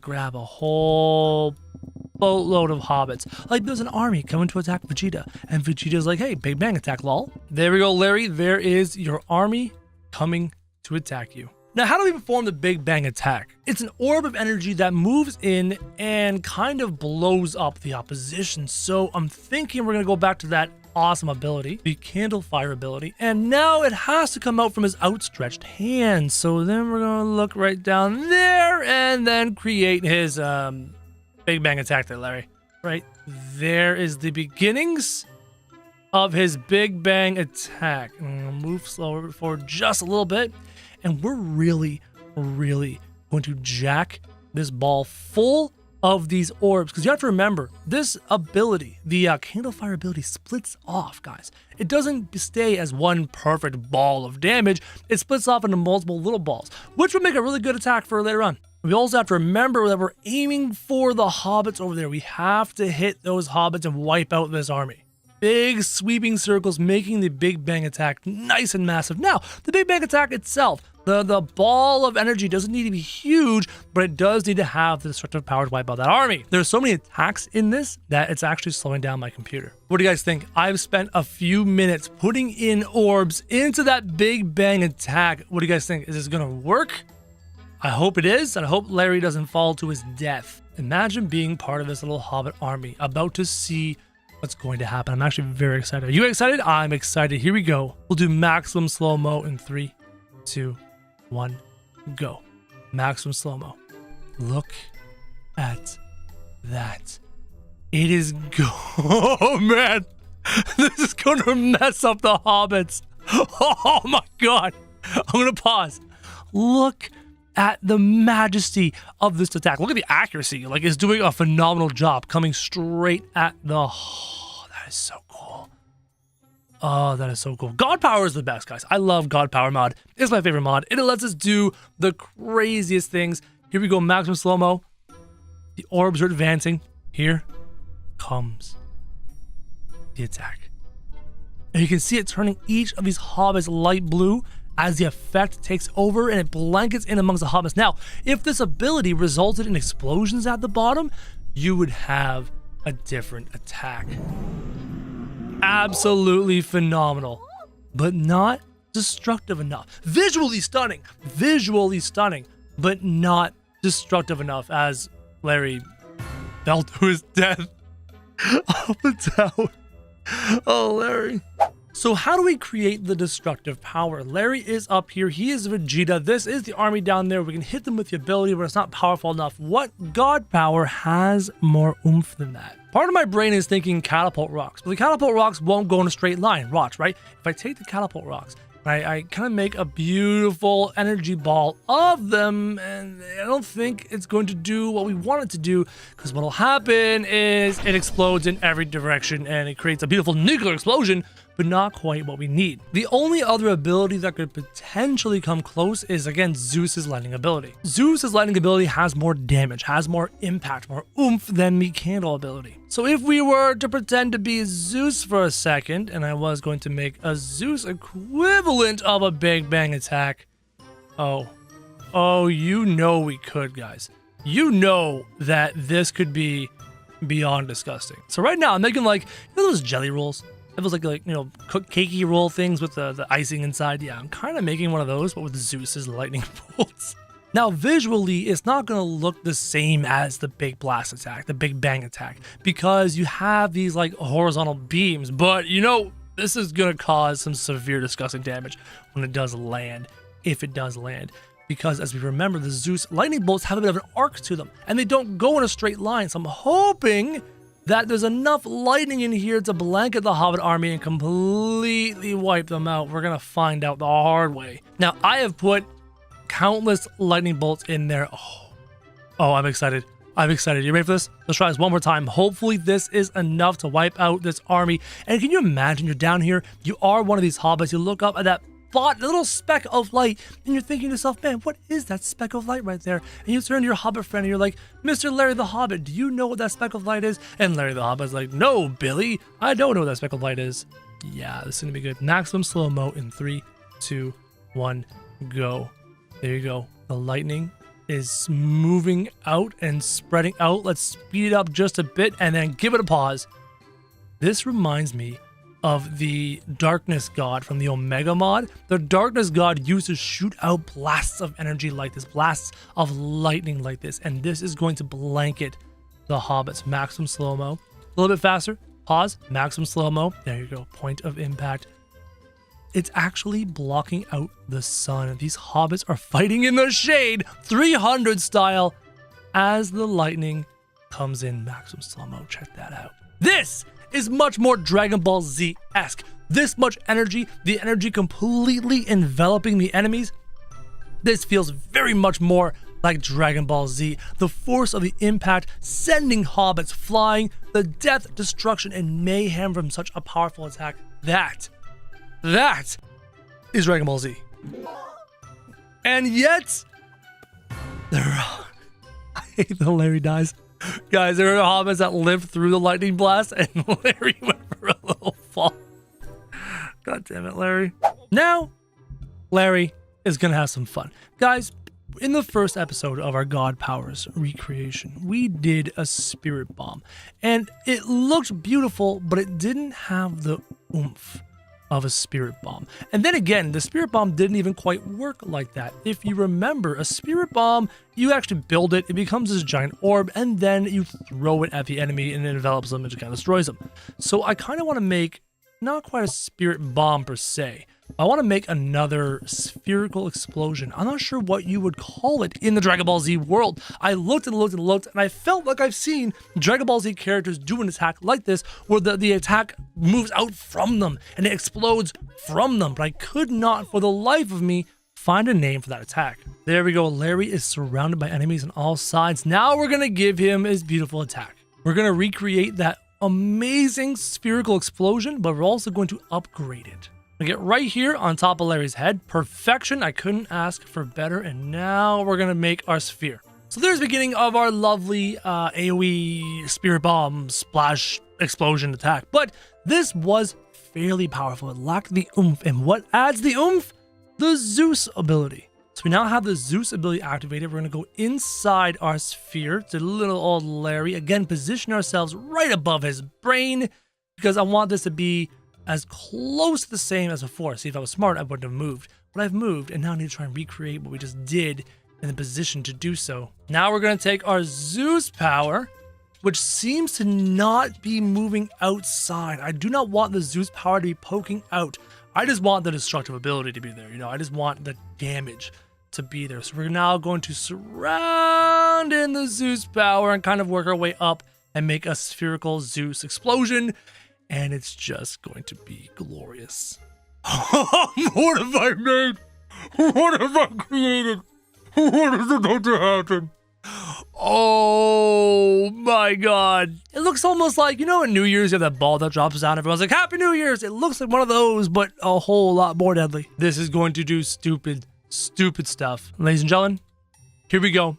grab a whole boatload of hobbits. Like there's an army coming to attack Vegeta. And Vegeta's like, hey, Big Bang Attack, lol. There we go, Larry. There is your army coming to attack you. Now, how do we perform the Big Bang Attack? It's an orb of energy that moves in and kind of blows up the opposition. So I'm thinking we're going to go back to that awesome ability, the candle fire ability, and now it has to come out from his outstretched hand. So then we're gonna look right down there and then create his big bang attack there, Larry. Right there is the beginnings of his big bang attack. I'm gonna move slower forward just a little bit, and we're really going to jack this ball full of these orbs, because you have to remember this ability, the candle fire ability, splits off, guys. It doesn't stay as one perfect ball of damage. It splits off into multiple little balls, which would make a really good attack for later on. We also have to remember that we're aiming for the hobbits over there. We have to hit those hobbits and wipe out this army. Big sweeping circles, making the big bang attack nice and massive. Now, the big bang attack itself, the ball of energy doesn't need to be huge, but it does need to have the destructive power to wipe out that army. There's so many attacks in this that it's actually slowing down my computer. What do you guys think? I've spent a few minutes putting in orbs into that big bang attack. What do you guys think? Is this gonna work? I hope it is, and I hope Larry doesn't fall to his death. Imagine being part of this little hobbit army, about to see what's going to happen. I'm actually very excited. Are you excited? I'm excited. Here we go. We'll do maximum slow-mo in 3, 2, 1, go. Maximum slow-mo. Look at that. It is oh man, this is going to mess up the hobbits. Oh my god. I'm going to pause. Look at the majesty of this attack. Look at the accuracy. Like, it's doing a phenomenal job coming straight at the... Oh, that is so cool. Oh, that is so cool. God Power is the best, guys. I love God Power mod. It's my favorite mod. It lets us do the craziest things. Here we go, maximum slow-mo. The orbs are advancing. Here comes the attack. And you can see it turning each of these hobbits light blue as the effect takes over and it blankets in amongst the hobbits. Now, if this ability resulted in explosions at the bottom, you would have a different attack. Absolutely phenomenal, but not destructive enough. Visually stunning, but not destructive enough, as Larry fell to his death off the tower. Oh, Larry. So how do we create the destructive power? Larry is up here. He is Vegeta. This is the army down there. We can hit them with the ability, but it's not powerful enough. What God Power has more oomph than that? Part of my brain is thinking Catapult rocks, but the Catapult rocks won't go in a straight line. Watch, right? If I take the Catapult rocks, I kind of make a beautiful energy ball of them, and I don't think it's going to do what we want it to do, because what will happen is it explodes in every direction and it creates a beautiful nuclear explosion, but not quite what we need. The only other ability that could potentially come close is, again, Zeus's lightning ability. Zeus's lightning ability has more damage, has more impact, more oomph than the candle ability. So if we were to pretend to be Zeus for a second, and I was going to make a Zeus equivalent of a big bang attack, oh, you know we could, guys. You know that this could be beyond disgusting. So right now I'm making, like, you know those jelly rolls? It was like you know, cooked cakey roll things with the icing inside. Yeah, I'm kind of making one of those, but with Zeus's lightning bolts. Now, visually, it's not going to look the same as the big blast attack, the big bang attack, because you have these like horizontal beams, but you know, this is going to cause some severe disgusting damage when it does land, if it does land. Because as we remember, the Zeus lightning bolts have a bit of an arc to them, and they don't go in a straight line. So I'm hoping that there's enough lightning in here to blanket the Hobbit army and completely wipe them out. We're gonna find out the hard way. Now, I have put countless lightning bolts in there. Oh, I'm excited. You ready for this? Let's try this one more time. Hopefully this is enough to wipe out this army. And can you imagine, you're down here, you are one of these hobbits, you look up at that little speck of light, and you're thinking to yourself, man, what is that speck of light right there? And you turn to your hobbit friend and you're like, Mr. Larry the Hobbit, do you know what that speck of light is? And Larry the Hobbit's like, no, Billy, I don't know what that speck of light is. Yeah, this is gonna be good. Maximum slow-mo in 3, 2, 1, go. There you go. The lightning is moving out and spreading out. Let's speed it up just a bit and then give it a pause. This reminds me of the Darkness God from the Omega mod. The Darkness God used to shoot out blasts of energy like this, blasts of lightning like this, and this is going to blanket the hobbits. Maximum slow-mo. A little bit faster. Pause, maximum slow-mo. There you go, point of impact. It's actually blocking out the sun. These hobbits are fighting in the shade, 300 style, as the lightning comes in. Maximum slow-mo, check that out. This is much more Dragon Ball Z-esque. This much energy, the energy completely enveloping the enemies. This feels very much more like Dragon Ball Z. The force of the impact sending hobbits flying, the death, destruction, and mayhem from such a powerful attack. That is Dragon Ball Z. And yet, I hate that Larry dies. Guys, there are hobbits that lived through the lightning blast, and Larry went for a little fall. God damn it, Larry. Now, Larry is gonna have some fun. Guys, in the first episode of our God Powers recreation, we did a spirit bomb, and it looked beautiful, but it didn't have the oomph of a spirit bomb. And then again, the spirit bomb didn't even quite work like that. If you remember, a spirit bomb, you actually build it, it becomes this giant orb, and then you throw it at the enemy and it envelops them and just kind of destroys them. So I kind of want to make not quite a spirit bomb per se. I want to make another spherical explosion. I'm not sure what you would call it in the Dragon Ball Z world. I looked and looked and looked, and I felt like I've seen Dragon Ball Z characters do an attack like this, where the attack moves out from them and it explodes from them, but I could not, for the life of me, find a name for that attack. There we go. Larry is surrounded by enemies on all sides. Now we're going to give him his beautiful attack. We're going to recreate that amazing spherical explosion, but we're also going to upgrade it. We get right here on top of Larry's head. Perfection. I couldn't ask for better. And now we're going to make our sphere. So there's the beginning of our lovely AoE spirit bomb splash explosion attack. But this was fairly powerful. It lacked the oomph. And what adds the oomph? The Zeus ability. So we now have the Zeus ability activated. We're going to go inside our sphere to little old Larry. Again, position ourselves right above his brain, because I want this to be as close to the same as before. See, if I was smart, I wouldn't have moved. But I've moved, and now I need to try and recreate what we just did in the position to do so. Now we're going to take our Zeus power, which seems to not be moving outside. I do not want the Zeus power to be poking out. I just want the destructive ability to be there. You know, I just want the damage to be there. So we're now going to surround in the Zeus power and kind of work our way up and make a spherical Zeus explosion. And it's just going to be glorious. What have I made? What have I created? What is about to happen? Oh my God. It looks almost like, you know, in New Year's, you have that ball that drops down. Everyone's like, Happy New Year's. It looks like one of those, but a whole lot more deadly. This is going to do stupid stuff. Ladies and gentlemen, here we go.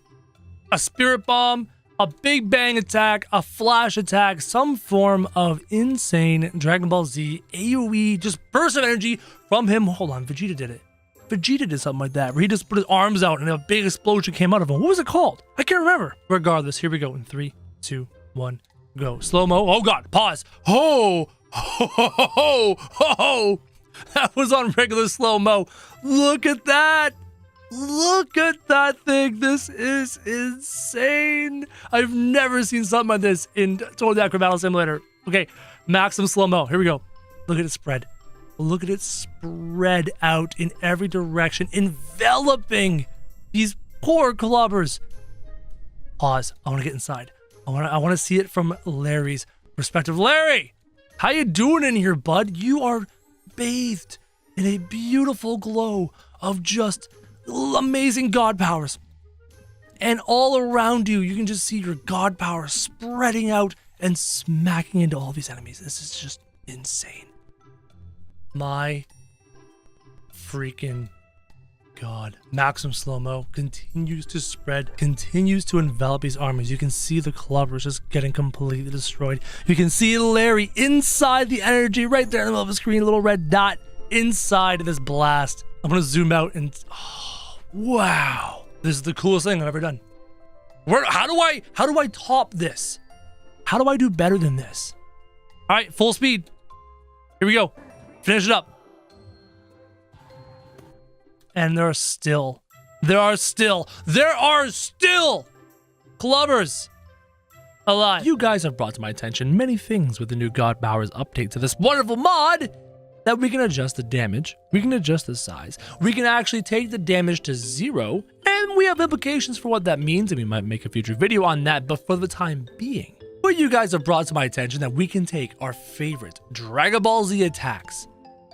A spirit bomb, a big bang attack, a flash attack, some form of insane Dragon Ball Z AoE, just burst of energy from him. Hold on, Vegeta did it. Vegeta did something like that, where he just put his arms out and a big explosion came out of him. What was it called? I can't remember. Regardless, here we go in 3, 2, 1, go. Slow-mo. Oh God, pause. Oh, that was on regular slow-mo. Look at that. Look at that thing. This is insane. I've never seen something like this in Total Acro Battle Simulator. Okay, maximum slow-mo. Here we go. Look at it spread. Look at it spread out in every direction, enveloping these poor clubbers. Pause. I want to get inside. I want to see it from Larry's perspective. Larry, how you doing in here, bud? You are bathed in a beautiful glow of just amazing God powers. And all around you, you can just see your God power spreading out and smacking into all these enemies. This is just insane. My freaking God. Maximum slow-mo continues to spread, continues to envelop these armies. You can see the clubbers just getting completely destroyed. You can see Larry inside the energy right there in the middle of the screen, a little red dot inside of this blast. I'm going to zoom out and... Oh, wow. This is the coolest thing I've ever done. How do I top this? How do I do better than this? All right, full speed. Here we go. Finish it up. And there are still clubbers alive. You guys have brought to my attention many things with the new God Powers update to this wonderful mod that we can adjust the damage, we can adjust the size, we can actually take the damage to 0, and we have implications for what that means, and we might make a future video on that, but for the time being, what you guys have brought to my attention that we can take our favorite Dragon Ball Z attacks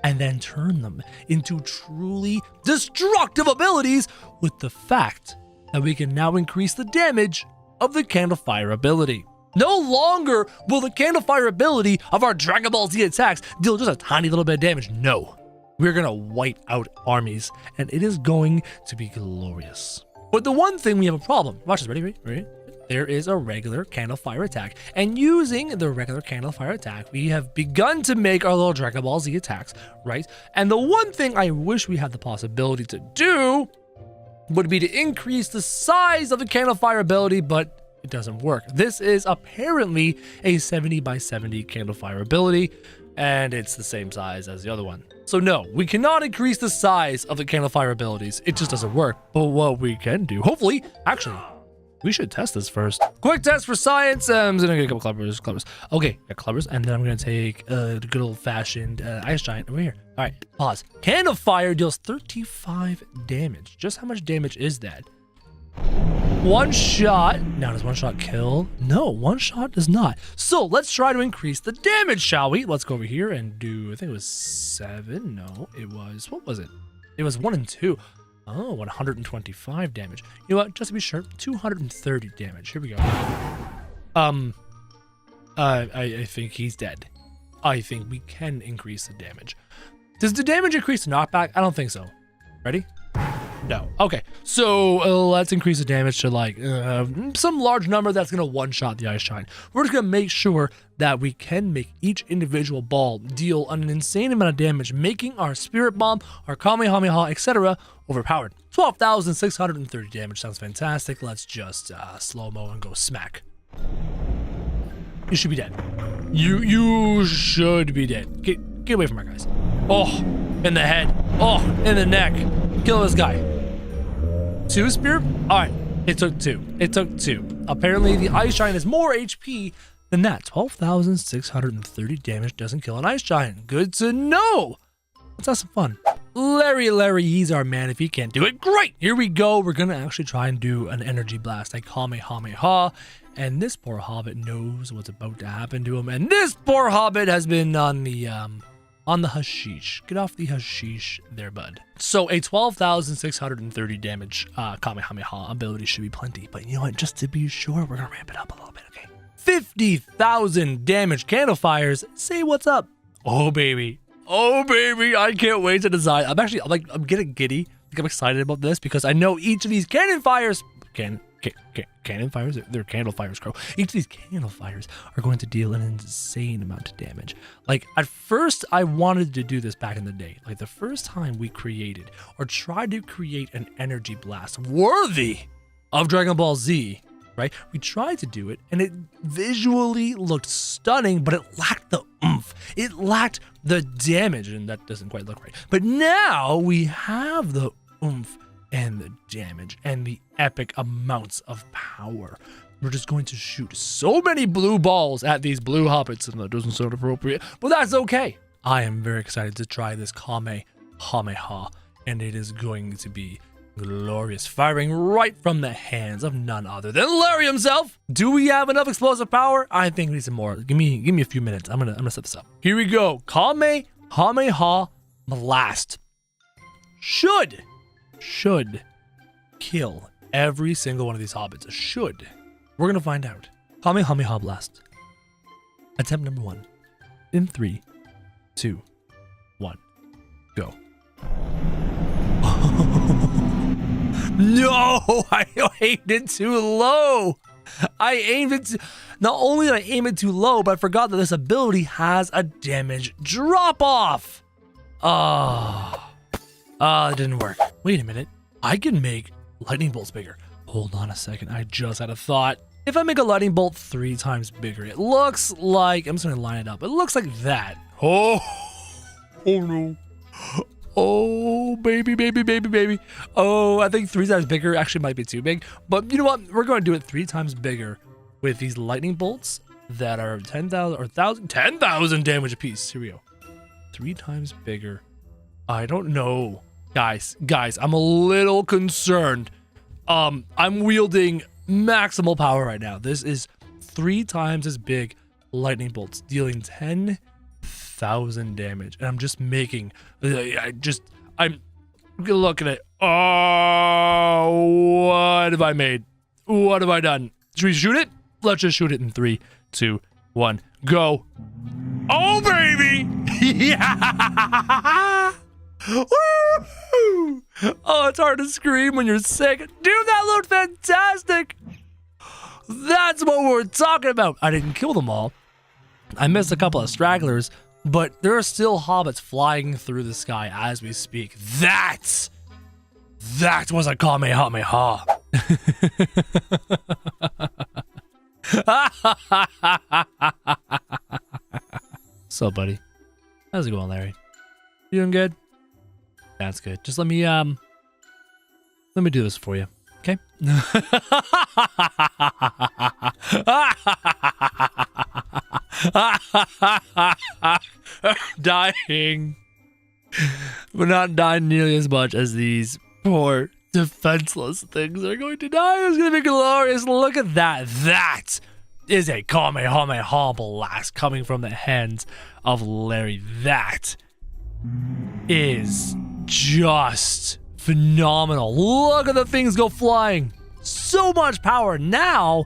and then turn them into truly destructive abilities with the fact that we can now increase the damage of the Candle Fire ability. No longer will the Candle Fire ability of our Dragon Ball Z attacks deal just a tiny little bit of damage. No, we're gonna wipe out armies, and it is going to be glorious. But the one thing we have a problem. Watch this, ready? There is a regular Candle Fire attack, and using the regular Candle Fire attack, we have begun to make our little Dragon Ball Z attacks, right? And the one thing I wish we had the possibility to do would be to increase the size of the Candle Fire ability, but it doesn't work. This is apparently a 70 by 70 Candle Fire ability, and it's the same size as the other one. So no, we cannot increase the size of the Candle Fire abilities. It just doesn't work. But what we can do, hopefully, actually, we should test this first. Quick test for science. I'm gonna get a couple clubbers. Okay, got clubbers, and then I'm gonna take the good old-fashioned ice giant over here. All right, pause. Candle Fire deals 35 damage. Just how much damage is that? One shot. Now, does one shot kill? No, one shot does not. So let's try to increase the damage, shall we? Let's go over here and do, I think it was 7. No, it was, what was it? It was 1 and 2. Oh, 125 damage. You know what? Just to be sure, 230 damage. Here we go. I think he's dead. I think we can increase the damage. Does the damage increase the knockback? I don't think so. Ready? No. Okay, so let's increase the damage to like some large number that's gonna one-shot the ice giant. We're just gonna make sure that we can make each individual ball deal an insane amount of damage, making our Spirit Bomb, our Kamehameha, etc. overpowered. 12,630 damage sounds fantastic. Let's just slow-mo and go smack. You should be dead. You should be dead. Get away from our guys. Oh, in the head. Oh, in the neck. Kill this guy. 2 spear? Alright, it took 2. It took 2. Apparently the ice giant has more HP than that. 12,630 damage doesn't kill an ice giant. Good to know. Let's have some fun. Larry, he's our man. If he can't do it, great. Here we go. We're gonna actually try and do an energy blast like Kamehameha. And this poor hobbit knows what's about to happen to him. And this poor hobbit has been on the hashish. Get off the hashish there, bud. So a 12,630 damage Kamehameha ability should be plenty. But you know what? Just to be sure, we're gonna ramp it up a little bit, okay? 50,000 damage Candle Fires. Say what's up. Oh, baby. Oh, baby. I can't wait to design. I'm getting giddy. I'm excited about this because I know each of these cannon fires cannon fires? They're candle fires, Crow. Each of these candle fires are going to deal an insane amount of damage. Like, at first, I wanted to do this back in the day. Like, the first time we created or tried to create an energy blast worthy of Dragon Ball Z, right? We tried to do it, and it visually looked stunning, but it lacked the oomph. It lacked the damage, and that doesn't quite look right. But now we have the oomph and the damage and the epic amounts of power. We're just going to shoot so many blue balls at these blue hobbits, and that doesn't sound appropriate, but that's okay. I am very excited to try this Kamehameha, and it is going to be glorious, firing right from the hands of none other than Larry himself. Do we have enough explosive power? I think we need some more. Give me a few minutes. I'm gonna set this up. Here we go. Kamehameha Blast should kill every single one of these hobbits. Should. We're gonna find out. Kamehameha Blast. Attempt number 1. In 3, 2, 1, go. No, I aimed it too low. Not only did I aim it too low, but I forgot that this ability has a damage drop off. It didn't work. Wait a minute. I can make lightning bolts bigger. Hold on a second. I just had a thought. If I make a lightning bolt 3 times bigger, it looks like, I'm just gonna line it up. It looks like that. Oh no. Oh, baby. Oh, I think 3 times bigger actually might be too big. But you know what? We're going to do it 3 times bigger with these lightning bolts that are 10,000 or 1,000, 10,000 damage apiece. Here we go. 3 times bigger. I don't know. Guys, I'm a little concerned. I'm wielding maximal power right now. This is 3 times as big lightning bolts, dealing 10,000 damage. And I'm just making, I'm looking at, oh, what have I made? What have I done? Should we shoot it? Let's just shoot it in 3, 2, 1, go. Oh, baby! Yeah! Woo! Oh, it's hard to scream when you're sick. Dude, that looked fantastic! That's what we're talking about. I didn't kill them all. I missed a couple of stragglers, but there are still hobbits flying through the sky as we speak. That was a Kamehameha. So, buddy, how's it going, Larry? You doing good? That's good. Just let me do this for you, okay? Dying, but not dying nearly as much as these poor defenseless things are going to die. It's gonna be glorious. Look at that. That is a Kamehameha blast coming from the hands of Larry. That is just phenomenal. Look at the things go flying. So much power. Now,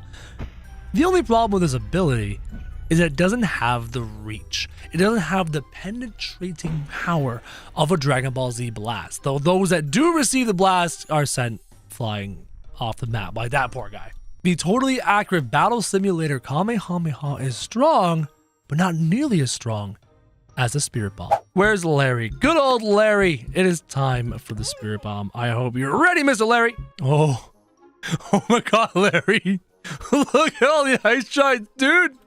the only problem with this ability is that it doesn't have the reach. It doesn't have the penetrating power of a Dragon Ball Z blast. Though those that do receive the blast are sent flying off the map, like that poor guy. The totally accurate battle simulator Kamehameha is strong, but not nearly as strong as the Spirit Bomb. Where's Larry? Good old Larry. It is time for the Spirit Bomb. I hope you're ready, Mr. Larry. Oh my God, Larry. Look at all the ice giants, dude.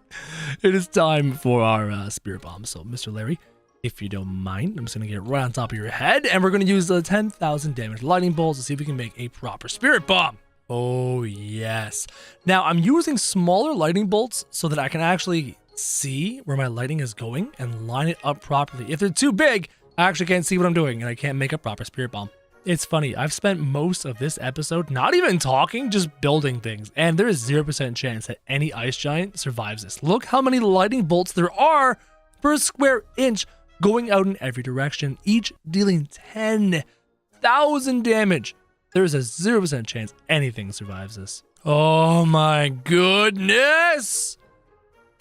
It is time for our Spirit Bomb. So, Mr. Larry, if you don't mind, I'm just going to get right on top of your head, and we're going to use the 10,000 damage lightning bolts to see if we can make a proper Spirit Bomb. Oh, yes. Now, I'm using smaller lightning bolts so that I can actually see where my lightning is going and line it up properly. If they're too big, I actually can't see what I'm doing, and I can't make a proper Spirit Bomb. It's funny, I've spent most of this episode not even talking, just building things, and there is 0% chance that any ice giant survives this. Look how many lightning bolts there are per square inch going out in every direction, each dealing 10,000 damage. There is a 0% chance anything survives this. Oh my goodness!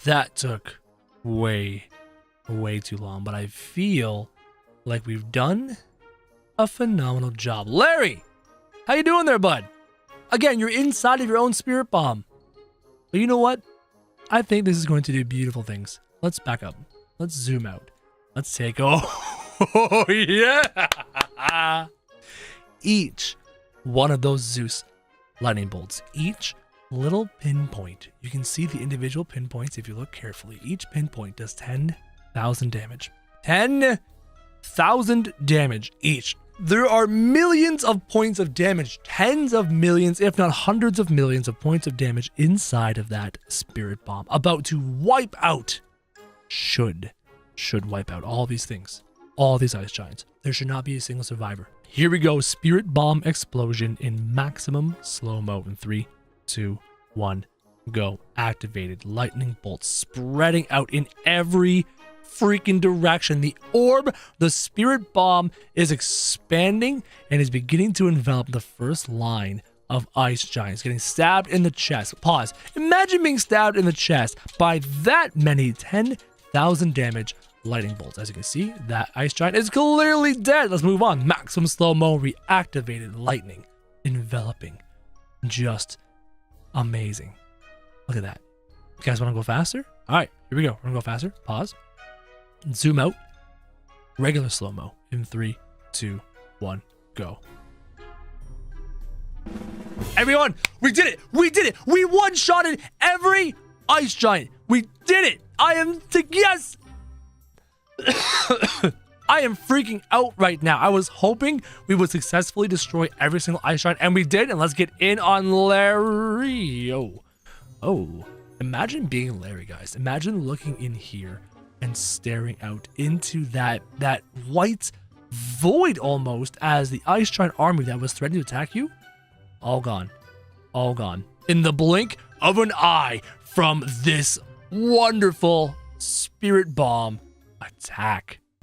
That took way too long, but I feel like we've done a phenomenal job. Larry, how you doing there, bud? Again, you're inside of your own Spirit Bomb. But you know what? I think this is going to do beautiful things. Let's back up. Let's zoom out. Let's take, oh yeah! Each one of those Zeus lightning bolts, each little pinpoint, you can see the individual pinpoints if you look carefully. Each pinpoint does 10,000 damage. 10,000 damage each. There are millions of points of damage, tens of millions, if not hundreds of millions of points of damage inside of that Spirit Bomb, about to wipe out, should wipe out all these things, all these ice giants. There should not be a single survivor. Here we go, Spirit Bomb explosion in maximum slow-mo in 3, 2, 1, go. Activated. Lightning bolts spreading out in every freaking direction. The orb, the Spirit Bomb, is expanding and is beginning to envelop the first line of ice giants, getting stabbed in the chest. Pause. Imagine being stabbed in the chest by that many 10,000 damage lightning bolts. As you can see, that ice giant is clearly dead. Let's move on. Maximum slow-mo, reactivated lightning, enveloping. Just amazing. Look at that. You guys want to go faster? All right, here we go. We're gonna go faster. Pause. Zoom out. Regular slow-mo in 3, 2, 1, go. Everyone, we did it. We did it. We one-shotted every ice giant. We did it. Yes. I am freaking out right now. I was hoping we would successfully destroy every single ice giant, and we did. And let's get in on Larry. Oh, imagine being Larry, guys. Imagine looking in here and staring out into that white void almost as the Ice Giant army that was threatening to attack you. All gone. All gone. In the blink of an eye from this wonderful Spirit Bomb attack.